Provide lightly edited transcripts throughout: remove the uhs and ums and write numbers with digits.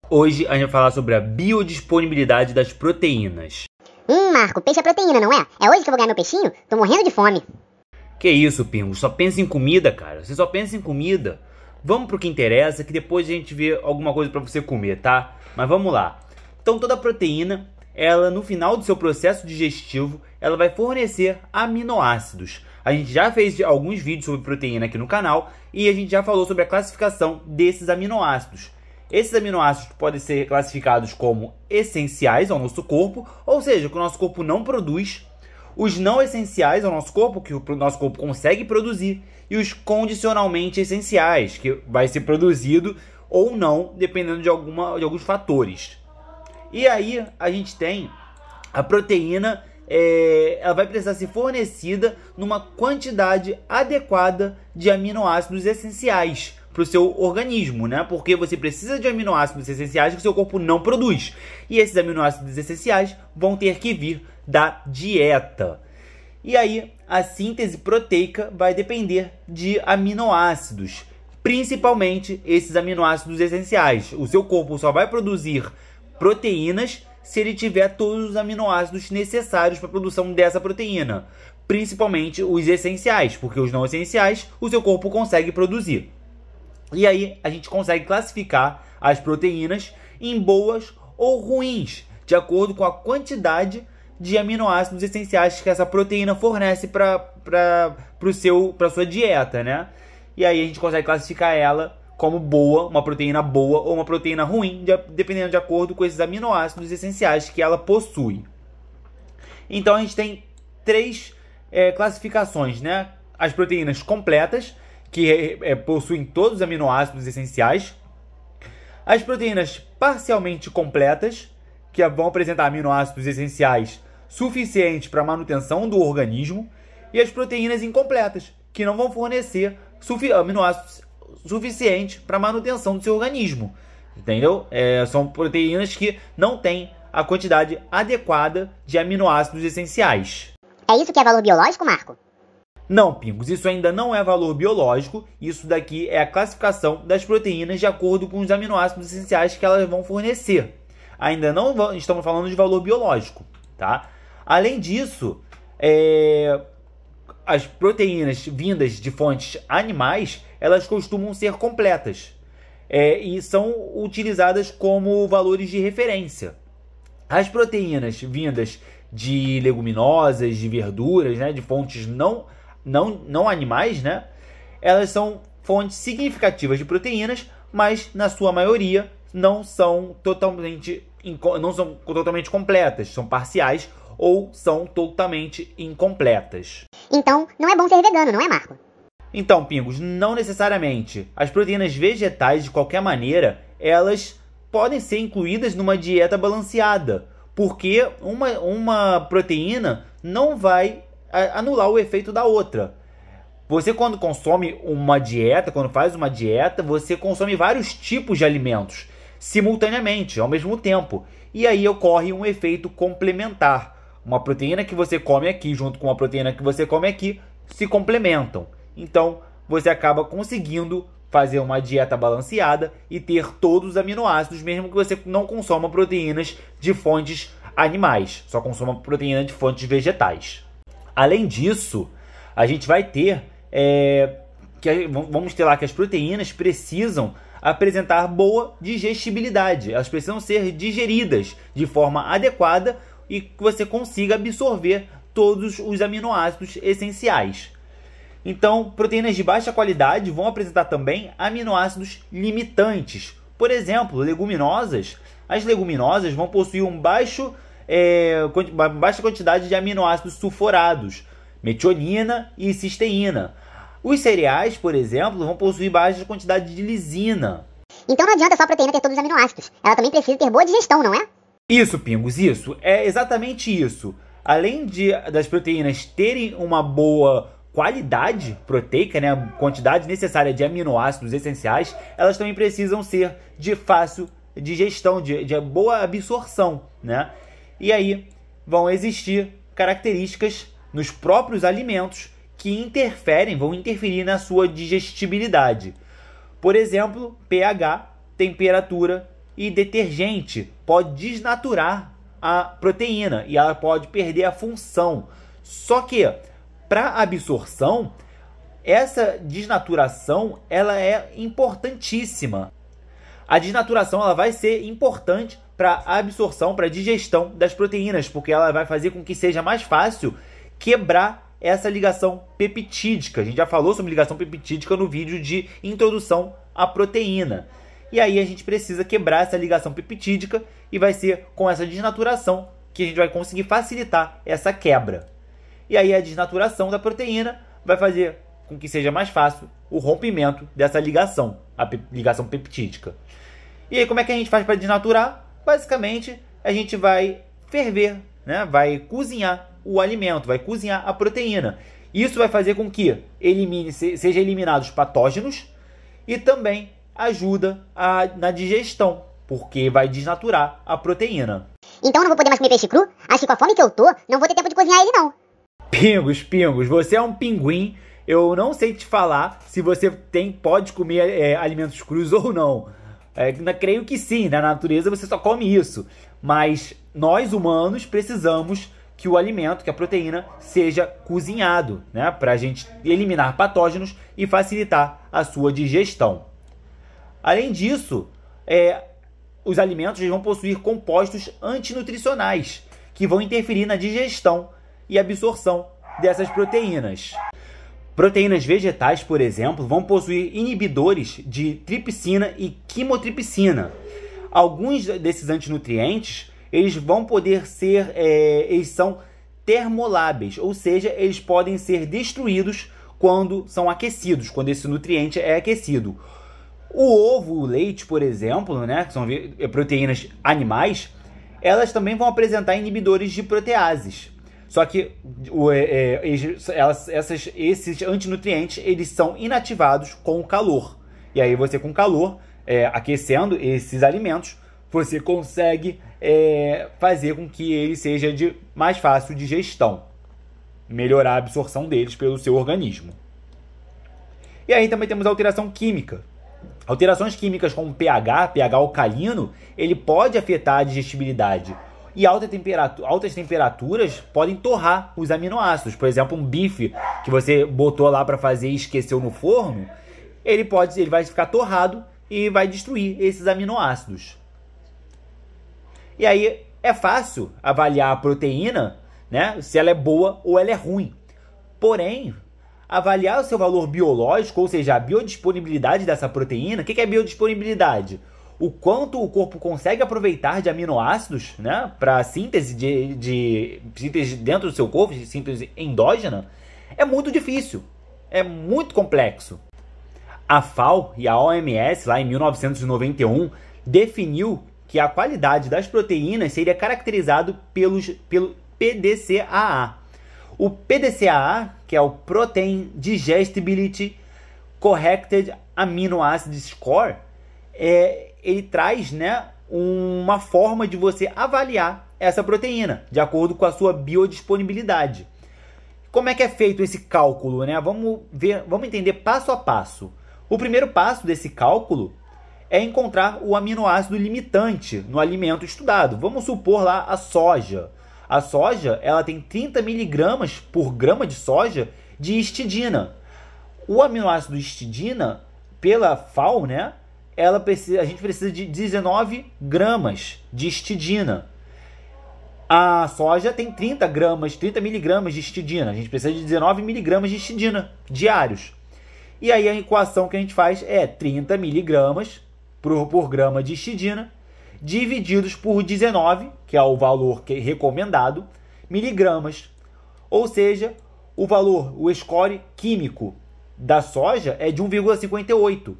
Hoje a gente vai falar sobre a biodisponibilidade das proteínas. Marco, peixe é proteína, não é? É hoje que eu vou ganhar meu peixinho? Tô morrendo de fome. Que isso, Pingo? Só pensa em comida, cara. Você só pensa em comida. Vamos pro que interessa, que depois a gente vê alguma coisa pra você comer, tá? Mas vamos lá. Então toda proteína, ela no final do seu processo digestivo, ela vai fornecer aminoácidos. A gente já fez alguns vídeos sobre proteína aqui no canal e a gente já falou sobre a classificação desses aminoácidos. Esses aminoácidos podem ser classificados como essenciais ao nosso corpo, ou seja, que o nosso corpo não produz, os não essenciais ao nosso corpo, que o nosso corpo consegue produzir, e os condicionalmente essenciais, que vai ser produzido ou não, dependendo de alguns fatores. E aí a gente tem a proteína, ela vai precisar ser fornecida numa quantidade adequada de aminoácidos essenciais para o seu organismo, né? Porque você precisa de aminoácidos essenciais que o seu corpo não produz. E esses aminoácidos essenciais vão ter que vir da dieta. E aí, a síntese proteica vai depender de aminoácidos, principalmente esses aminoácidos essenciais. O seu corpo só vai produzir proteínas se ele tiver todos os aminoácidos necessários para a produção dessa proteína, principalmente os essenciais, porque os não essenciais o seu corpo consegue produzir. E aí a gente consegue classificar as proteínas em boas ou ruins, de acordo com a quantidade de aminoácidos essenciais que essa proteína fornece para a sua dieta, né? E aí a gente consegue classificar ela como boa, uma proteína boa ou uma proteína ruim, dependendo de acordo com esses aminoácidos essenciais que ela possui. Então a gente tem três classificações, né? As proteínas completas, que possuem todos os aminoácidos essenciais. As proteínas parcialmente completas, que vão apresentar aminoácidos essenciais suficientes para a manutenção do organismo. E as proteínas incompletas, que não vão fornecer aminoácidos suficientes para a manutenção do seu organismo. Entendeu? São proteínas que não têm a quantidade adequada de aminoácidos essenciais. É isso que é valor biológico, Marco? Não, Pingos, isso ainda não é valor biológico, isso daqui é a classificação das proteínas de acordo com os aminoácidos essenciais que elas vão fornecer. Ainda não estamos falando de valor biológico, tá? Além disso, as proteínas vindas de fontes animais, elas costumam ser completas e são utilizadas como valores de referência. As proteínas vindas de leguminosas, de verduras, né, de fontes não animais, né? Elas são fontes significativas de proteínas, mas na sua maioria não são totalmente completas, são parciais ou são totalmente incompletas. Então, não é bom ser vegano, não é, Marco? Então, Pingos, não necessariamente. As proteínas vegetais, de qualquer maneira, elas podem ser incluídas numa dieta balanceada, porque uma proteína não vai anular o efeito da outra. Você, quando consome uma dieta, quando faz uma dieta, você consome vários tipos de alimentos simultaneamente, ao mesmo tempo. E aí ocorre um efeito complementar. Uma proteína que você come aqui junto com uma proteína que você come aqui se complementam. Então, você acaba conseguindo fazer uma dieta balanceada e ter todos os aminoácidos, mesmo que você não consoma proteínas de fontes animais, só consoma proteína de fontes vegetais. Além disso, a gente vai ter vamos ter lá que as proteínas precisam apresentar boa digestibilidade. Elas precisam ser digeridas de forma adequada e que você consiga absorver todos os aminoácidos essenciais. Então, proteínas de baixa qualidade vão apresentar também aminoácidos limitantes. Por exemplo, leguminosas. As leguminosas vão possuir uma baixa quantidade de aminoácidos sulfurados, metionina e cisteína. Os cereais, por exemplo, vão possuir baixa quantidade de lisina. Então não adianta só a proteína ter todos os aminoácidos. Ela também precisa ter boa digestão, não é? Isso, Pingos, isso. É exatamente isso. Além das proteínas terem uma boa qualidade proteica, né, a quantidade necessária de aminoácidos essenciais, elas também precisam ser de fácil digestão, de boa absorção, né? E aí vão existir características nos próprios alimentos que vão interferir na sua digestibilidade. Por exemplo, pH, temperatura e detergente pode desnaturar a proteína e ela pode perder a função. Só que para absorção, essa desnaturação ela é importantíssima. A desnaturação ela vai ser importante para a absorção, para a digestão das proteínas, porque ela vai fazer com que seja mais fácil quebrar essa ligação peptídica. A gente já falou sobre ligação peptídica no vídeo de introdução à proteína. E aí a gente precisa quebrar essa ligação peptídica e vai ser com essa desnaturação que a gente vai conseguir facilitar essa quebra. E aí a desnaturação da proteína vai fazer com que seja mais fácil o rompimento dessa ligação, a ligação peptídica. E aí como é que a gente faz para desnaturar? Basicamente, a gente vai ferver, né? Vai cozinhar o alimento, vai cozinhar a proteína. Isso vai fazer com que seja eliminados patógenos e também ajuda na digestão, porque vai desnaturar a proteína. Então eu não vou poder mais comer peixe cru? Acho que com a fome que eu tô, não vou ter tempo de cozinhar ele não. Pingos, você é um pinguim. Eu não sei te falar se você pode comer alimentos crus ou não. Creio que sim, na natureza você só come isso. Mas nós humanos precisamos que o alimento, que a proteína, seja cozinhado, né? Para a gente eliminar patógenos e facilitar a sua digestão. Além disso, os alimentos vão possuir compostos antinutricionais que vão interferir na digestão e absorção dessas proteínas. Proteínas vegetais, por exemplo, vão possuir inibidores de tripsina e quimotripsina. Alguns desses antinutrientes, eles vão poder ser, eles são termolábeis, ou seja, eles podem ser destruídos quando são aquecidos, quando esse nutriente é aquecido. O ovo, o leite, por exemplo, né, que são proteínas animais, elas também vão apresentar inibidores de proteases. Só que esses antinutrientes eles são inativados com o calor. E aí você com calor, aquecendo esses alimentos, você consegue fazer com que ele seja de mais fácil digestão. Melhorar a absorção deles pelo seu organismo. E aí também temos a alteração química. Alterações químicas como pH alcalino, ele pode afetar a digestibilidade. E altas temperaturas podem torrar os aminoácidos. Por exemplo, um bife que você botou lá para fazer e esqueceu no forno, ele vai ficar torrado e vai destruir esses aminoácidos. E aí é fácil avaliar a proteína, né, se ela é boa ou ela é ruim. Porém, avaliar o seu valor biológico, ou seja, a biodisponibilidade dessa proteína. O que é biodisponibilidade? O quanto o corpo consegue aproveitar de aminoácidos, né, para síntese de síntese dentro do seu corpo, de síntese endógena, é muito difícil, é muito complexo. A FAO e a OMS, lá em 1991, definiu que a qualidade das proteínas seria caracterizado pelo PDCAA. O PDCAA, que é o Protein Digestibility Corrected Amino Acid Score, ele traz, né, uma forma de você avaliar essa proteína, de acordo com a sua biodisponibilidade. Como é que é feito esse cálculo, né? Vamos entender passo a passo. O primeiro passo desse cálculo é encontrar o aminoácido limitante no alimento estudado. Vamos supor lá a soja. A soja, ela tem 30 mg por grama de soja de histidina. O aminoácido histidina, pela FAO, né, a gente precisa de 19 gramas de histidina. A soja tem 30 mg de histidina. A gente precisa de 19 mg de histidina diários. E aí a equação que a gente faz é 30 mg por grama de histidina divididos por 19, que é o valor recomendado, miligramas. Ou seja, o score químico da soja é de 1,58.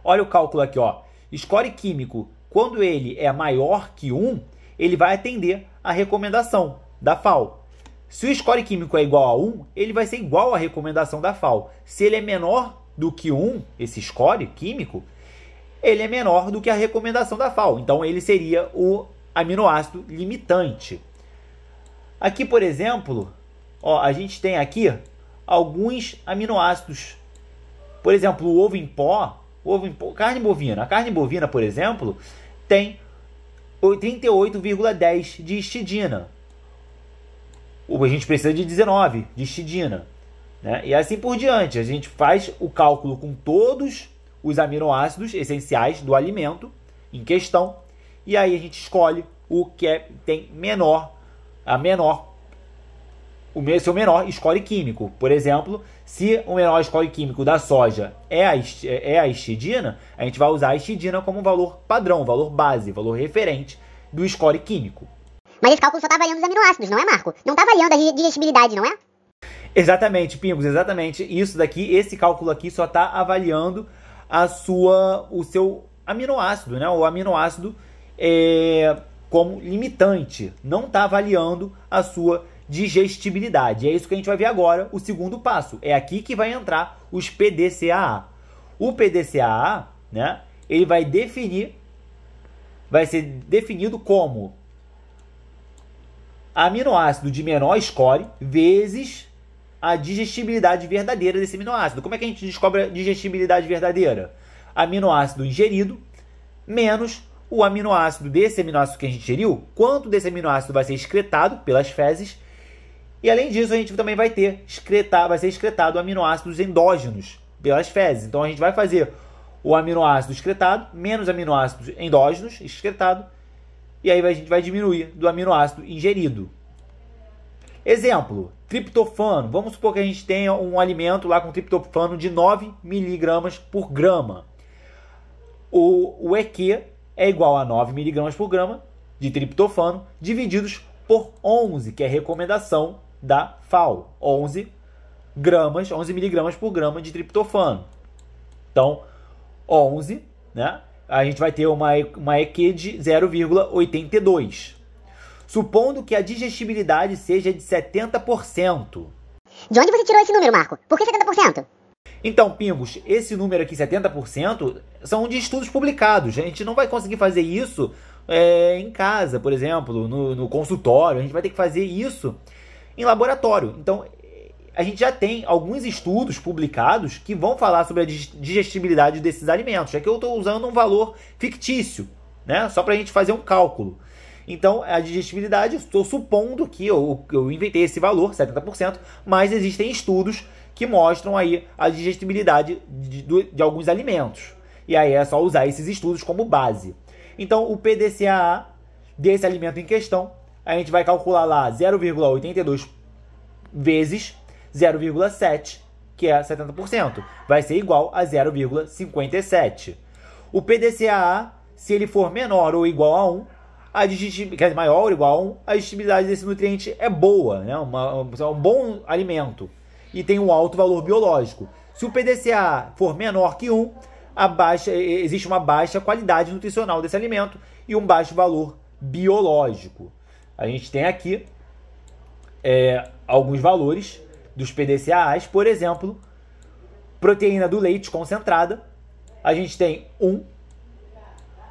Olha o cálculo aqui, ó. Score químico, quando ele é maior que 1, ele vai atender a recomendação da FAO. Se o score químico é igual a 1, ele vai ser igual à recomendação da FAO. Se ele é menor do que 1, esse score químico, ele é menor do que a recomendação da FAO. Então, ele seria o aminoácido limitante. Aqui, por exemplo, ó, a gente tem aqui alguns aminoácidos. Por exemplo, o ovo em pó, carne bovina. A carne bovina, por exemplo, tem 38,10 de histidina. A gente precisa de 19 de histidina, né? E assim por diante. A gente faz o cálculo com todos os aminoácidos essenciais do alimento em questão, e aí a gente escolhe o que tem seu menor score químico. Por exemplo, se o menor score químico da soja é a histidina, a gente vai usar a histidina como valor padrão, valor base, valor referente do score químico. Mas esse cálculo só está avaliando os aminoácidos, não é, Marco? Não está avaliando a digestibilidade, não é? Exatamente, Pingos, exatamente. Isso daqui, esse cálculo aqui só está avaliando o seu aminoácido, né? O aminoácido como limitante. Não está avaliando a sua digestibilidade. É isso que a gente vai ver agora, o segundo passo. É aqui que vai entrar os PDCAA. O PDCAA, né? Ele vai ser definido como aminoácido de menor score vezes a digestibilidade verdadeira desse aminoácido. Como é que a gente descobre a digestibilidade verdadeira? Aminoácido ingerido menos o aminoácido desse aminoácido que a gente ingeriu, quanto desse aminoácido vai ser excretado pelas fezes, e além disso a gente também vai ser excretado aminoácidos endógenos pelas fezes. Então a gente vai fazer o aminoácido excretado menos aminoácidos endógenos excretado, e aí a gente vai diminuir do aminoácido ingerido. Exemplo, triptofano. Vamos supor que a gente tenha um alimento lá com triptofano de 9 mg por grama. O EQ é igual a 9 mg por grama de triptofano divididos por 11, que é a recomendação da FAO. 11 mg por grama de triptofano. Então, 11, né? A gente vai ter uma EQ de 0,82. Supondo que a digestibilidade seja de 70%. De onde você tirou esse número, Marco? Por que 70%? Então, Pingos, esse número aqui, 70%, são de estudos publicados. A gente não vai conseguir fazer isso em casa, por exemplo, no consultório. A gente vai ter que fazer isso em laboratório. Então, a gente já tem alguns estudos publicados que vão falar sobre a digestibilidade desses alimentos. É que eu estou usando um valor fictício, né? Só para a gente fazer um cálculo. Então, a digestibilidade, estou supondo que eu inventei esse valor, 70%, mas existem estudos que mostram aí a digestibilidade de alguns alimentos. E aí é só usar esses estudos como base. Então, o PDCAA desse alimento em questão, a gente vai calcular lá 0,82 vezes 0,7, que é 70%. Vai ser igual a 0,57. O PDCAA, se ele for menor ou igual a 1, maior ou igual a 1, a digestibilidade desse nutriente é boa, né? Um bom alimento e tem um alto valor biológico. Se o PDCA for menor que 1, existe uma baixa qualidade nutricional desse alimento e um baixo valor biológico. A gente tem aqui alguns valores dos PDCAAs, por exemplo, proteína do leite concentrada, a gente tem 1,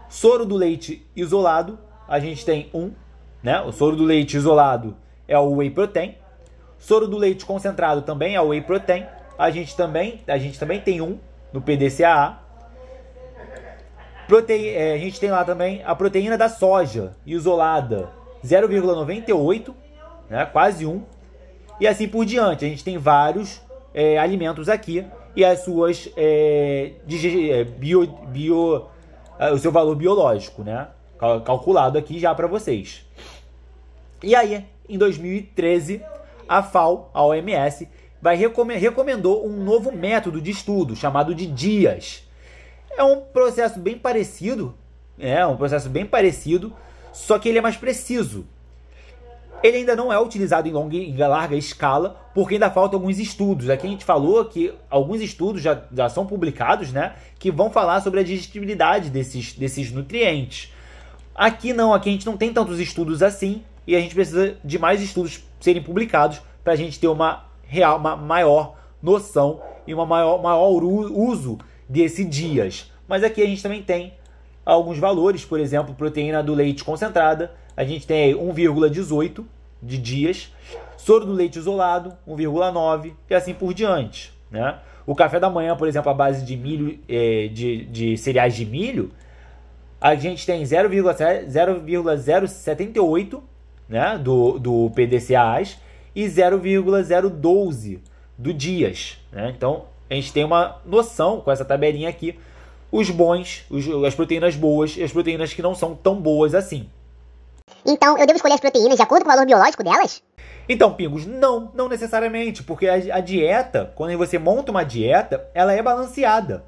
soro do leite isolado, a gente tem 1, né? O soro do leite isolado é o whey protein. Soro do leite concentrado também é o whey protein. A gente também tem 1 no PDCAA. A gente tem lá também a proteína da soja isolada, 0,98, né? Quase 1. E assim por diante. A gente tem vários alimentos aqui e as suas o seu valor biológico, né? Calculado aqui já para vocês. E aí, em 2013, a FAO, a OMS, recomendou um novo método de estudo chamado de DIAS. É um processo bem parecido, só que ele é mais preciso. Ele ainda não é utilizado em larga escala, porque ainda faltam alguns estudos. Aqui a gente falou que alguns estudos já são publicados, né, que vão falar sobre a digestibilidade desses nutrientes. Aqui não, aqui a gente não tem tantos estudos assim, e a gente precisa de mais estudos serem publicados para a gente ter uma maior noção e uma maior uso desse DIAS. Mas aqui a gente também tem alguns valores, por exemplo, proteína do leite concentrada, a gente tem aí 1,18 de DIAS, soro do leite isolado, 1,9 e assim por diante, né? o café da manhã, por exemplo, à base de milho, de cereais de milho, a gente tem 0,078, né, do PDCAs e 0,012 do dias, né? Então, a gente tem uma noção com essa tabelinha aqui, os bons, as proteínas boas e as proteínas que não são tão boas assim. Então, eu devo escolher as proteínas de acordo com o valor biológico delas? Então, Pingos, não necessariamente, porque a dieta, quando você monta uma dieta, ela é balanceada.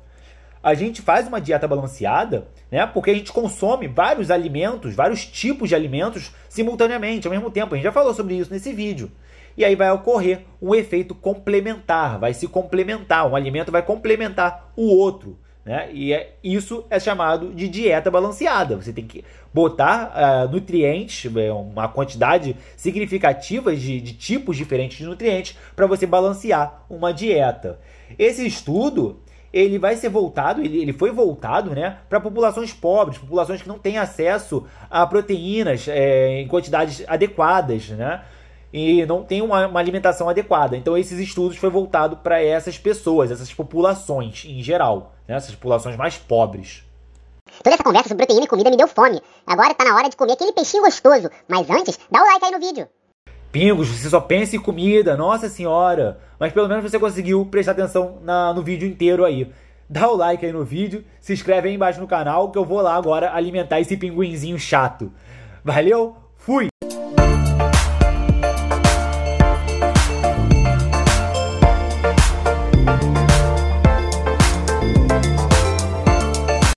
A gente faz uma dieta balanceada, né, porque a gente consome vários alimentos, vários tipos de alimentos simultaneamente, ao mesmo tempo. A gente já falou sobre isso nesse vídeo. E aí vai ocorrer um efeito complementar, vai se complementar, um alimento vai complementar o outro, né? E isso é chamado de dieta balanceada. Você tem que botar nutrientes, uma quantidade significativa de tipos diferentes de nutrientes para você balancear uma dieta. Esse estudo, ele vai ser voltado, ele foi voltado, né, para populações pobres, populações que não têm acesso a proteínas em quantidades adequadas, né? E não tem uma alimentação adequada. Então esses estudos foi voltado para essas pessoas, essas populações em geral, né? Essas populações mais pobres. Toda essa conversa sobre proteína e comida me deu fome. Agora tá na hora de comer aquele peixinho gostoso. Mas antes, dá o like aí no vídeo. Pingos, você só pensa em comida, nossa senhora. Mas pelo menos você conseguiu prestar atenção no vídeo inteiro aí. Dá o like aí no vídeo, se inscreve aí embaixo no canal que eu vou lá agora alimentar esse pinguinzinho chato. Valeu, fui!